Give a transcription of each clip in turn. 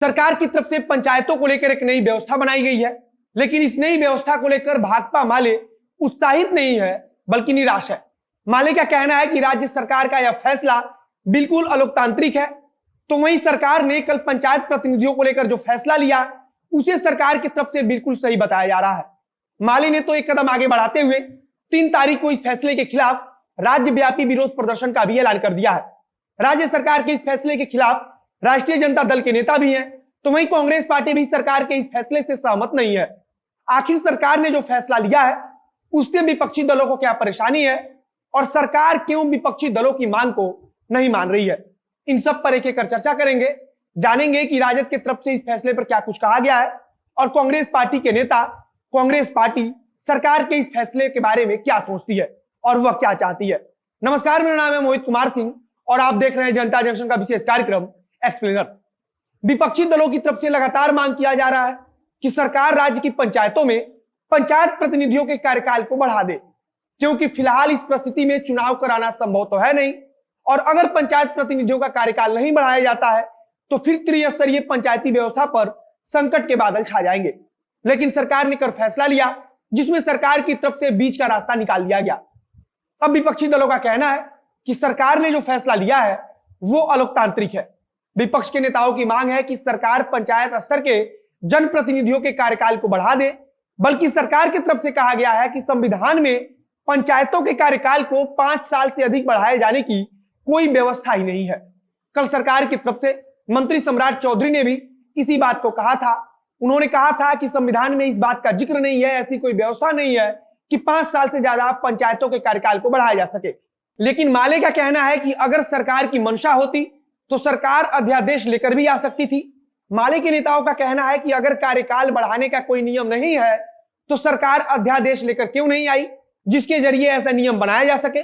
सरकार की तरफ से पंचायतों को लेकर एक नई व्यवस्था बनाई गई है, लेकिन इस नई व्यवस्था को लेकर भाकपा माले उत्साहित नहीं है बल्कि निराश है। माले का कहना है कि राज्य सरकार का यह फैसला बिल्कुल अलोकतांत्रिक है। तो वहीं सरकार ने कल पंचायत प्रतिनिधियों को लेकर जो फैसला लिया उसे सरकार की तरफ से बिल्कुल सही बताया जा रहा है। माले ने तो एक कदम आगे बढ़ाते हुए 3 तारीख को इस फैसले के खिलाफ राज्यव्यापी विरोध प्रदर्शन का भी ऐलान कर दिया है। राज्य सरकार के इस फैसले के खिलाफ राष्ट्रीय जनता दल के नेता भी हैं, तो वहीं कांग्रेस पार्टी भी सरकार के इस फैसले से सहमत नहीं है। आखिर सरकार ने जो फैसला लिया है उससे विपक्षी दलों को क्या परेशानी है और सरकार क्यों विपक्षी दलों की मांग को नहीं मान रही है, इन सब पर एक एक कर चर्चा करेंगे। जानेंगे कि राजद की तरफ से इस फैसले पर क्या कुछ कहा गया है और कांग्रेस पार्टी के नेता, कांग्रेस पार्टी सरकार के इस फैसले के बारे में क्या सोचती है और वह क्या चाहती है। नमस्कार, मेरा नाम है मोहित कुमार सिंह और आप देख रहे हैं जनता जंक्शन का विशेष कार्यक्रम एक्सप्लेनर। विपक्षी दलों की तरफ से लगातार मांग किया जा रहा है कि सरकार राज्य की पंचायतों में पंचायत प्रतिनिधियों के कार्यकाल को बढ़ा दे, क्योंकि फिलहाल इस परिस्थिति में चुनाव कराना संभव तो है नहीं और अगर पंचायत प्रतिनिधियों का कार्यकाल नहीं बढ़ाया जाता है तो फिर त्रिस्तरीय पंचायती व्यवस्था पर संकट के बादल छा जाएंगे। लेकिन सरकार ने कर फैसला लिया जिसमें सरकार की तरफ से बीच का रास्ता निकाल दिया गया। अब विपक्षी दलों का कहना है कि सरकार ने जो फैसला लिया है वो अलोकतांत्रिक है। विपक्ष के नेताओं की मांग है कि सरकार पंचायत स्तर के जनप्रतिनिधियों के कार्यकाल को बढ़ा दे, बल्कि सरकार की तरफ से कहा गया है कि संविधान में पंचायतों के कार्यकाल को 5 साल से अधिक बढ़ाए जाने की कोई व्यवस्था ही नहीं है। कल सरकार की तरफ से मंत्री सम्राट चौधरी ने भी इसी बात को कहा था। उन्होंने कहा था कि संविधान में इस बात का जिक्र नहीं है, ऐसी कोई व्यवस्था नहीं है कि 5 साल से ज्यादा पंचायतों के कार्यकाल को बढ़ाया जा सके। लेकिन माले का कहना है कि अगर सरकार की मंशा होती तो सरकार अध्यादेश लेकर भी आ सकती थी। माले के नेताओं का कहना है कि अगर कार्यकाल बढ़ाने का कोई नियम नहीं है तो सरकार अध्यादेश लेकर क्यों नहीं आई जिसके जरिए ऐसा नियम बनाया जा सके।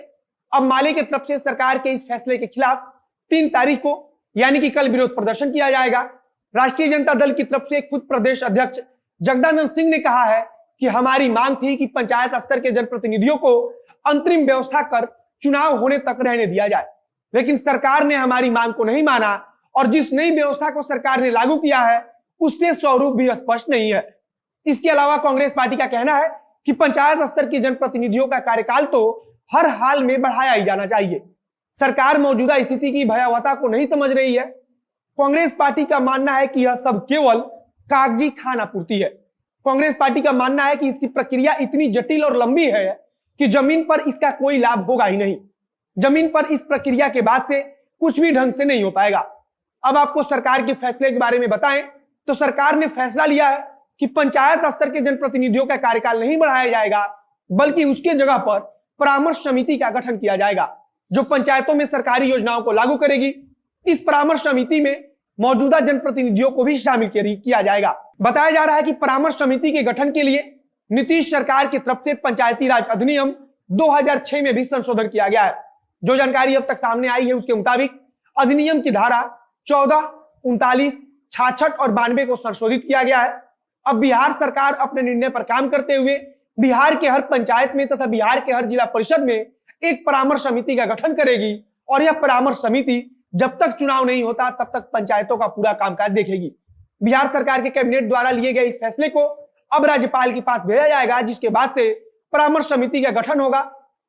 अब माले की तरफ से सरकार के इस फैसले के खिलाफ 3 तारीख को यानी कि कल विरोध प्रदर्शन किया जाएगा। राष्ट्रीय जनता दल की तरफ से खुद प्रदेश अध्यक्ष जगदानंद सिंह ने कहा है कि हमारी मांग थी कि पंचायत स्तर के जनप्रतिनिधियों को अंतरिम व्यवस्था कर चुनाव होने तक रहने दिया जाए, लेकिन सरकार ने हमारी मांग को नहीं माना और जिस नई व्यवस्था को सरकार ने लागू किया है उससे स्वरूप भी स्पष्ट नहीं है। इसके अलावा कांग्रेस पार्टी का कहना है कि पंचायत स्तर के जनप्रतिनिधियों का कार्यकाल तो हर हाल में बढ़ाया ही जाना चाहिए। सरकार मौजूदा स्थिति की भयावहता को नहीं समझ रही है। कांग्रेस पार्टी का मानना है कि यह सब केवल कागजी खानापूर्ति है। कांग्रेस पार्टी का मानना है कि इसकी प्रक्रिया इतनी जटिल और लंबी है कि जमीन पर इसका कोई लाभ होगा ही नहीं। जमीन पर इस प्रक्रिया के बाद से कुछ भी ढंग से नहीं हो पाएगा। अब आपको सरकार के फैसले के बारे में बताएं तो सरकार ने फैसला लिया है कि पंचायत स्तर के जनप्रतिनिधियों का कार्यकाल नहीं बढ़ाया जाएगा, बल्कि उसके जगह पर परामर्श समिति का गठन किया जाएगा जो पंचायतों में सरकारी योजनाओं को लागू करेगी। इस परामर्श समिति में मौजूदा जनप्रतिनिधियों को भी शामिल किया जाएगा। बताया जा रहा है कि परामर्श समिति के गठन के लिए नीतीश सरकार की तरफ से पंचायती राज अधिनियम 2006 में भी संशोधन किया गया है। जो जानकारी अब तक सामने आई है उसके मुताबिक अधिनियम की धारा 14, 39, 66 और 92 को संशोधित किया गया है। अब बिहार सरकार अपने निर्णय पर काम करते हुए बिहार के हर पंचायत में तथा बिहार के हर जिला परिषद में एक परामर्श समिति का गठन करेगी और यह परामर्श समिति जब तक चुनाव नहीं होता तब तक पंचायतों का पूरा कामकाज देखेगी। बिहार सरकार के कैबिनेट द्वारा लिए गए इस फैसले को अब राज्यपाल के पास भेजा जाएगा, जिसके बाद से परामर्श समिति का गठन होगा।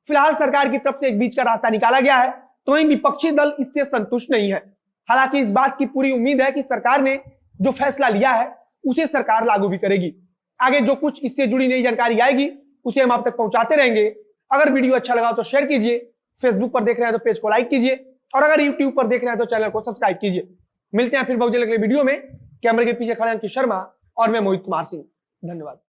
फिलहाल सरकार की तरफ से एक बीच का रास्ता निकाला गया है, तो वहीं विपक्षी दल इससे संतुष्ट नहीं है। हालांकि इस बात की पूरी उम्मीद है कि सरकार ने जो फैसला लिया है उसे सरकार लागू भी करेगी। आगे जो कुछ इससे जुड़ी नई जानकारी आएगी उसे हम आप तक पहुंचाते रहेंगे। अगर वीडियो अच्छा लगा तो शेयर कीजिए, फेसबुक पर देख रहे हैं तो पेज को लाइक कीजिए और अगर यूट्यूब पर देख रहे हैं तो चैनल को सब्सक्राइब कीजिए। मिलते हैं फिर बहुत जल्द अगले वीडियो में। कैमरे के पीछे खड़े हैं अंकित शर्मा और मैं मोहित कुमार सिंह। धन्यवाद।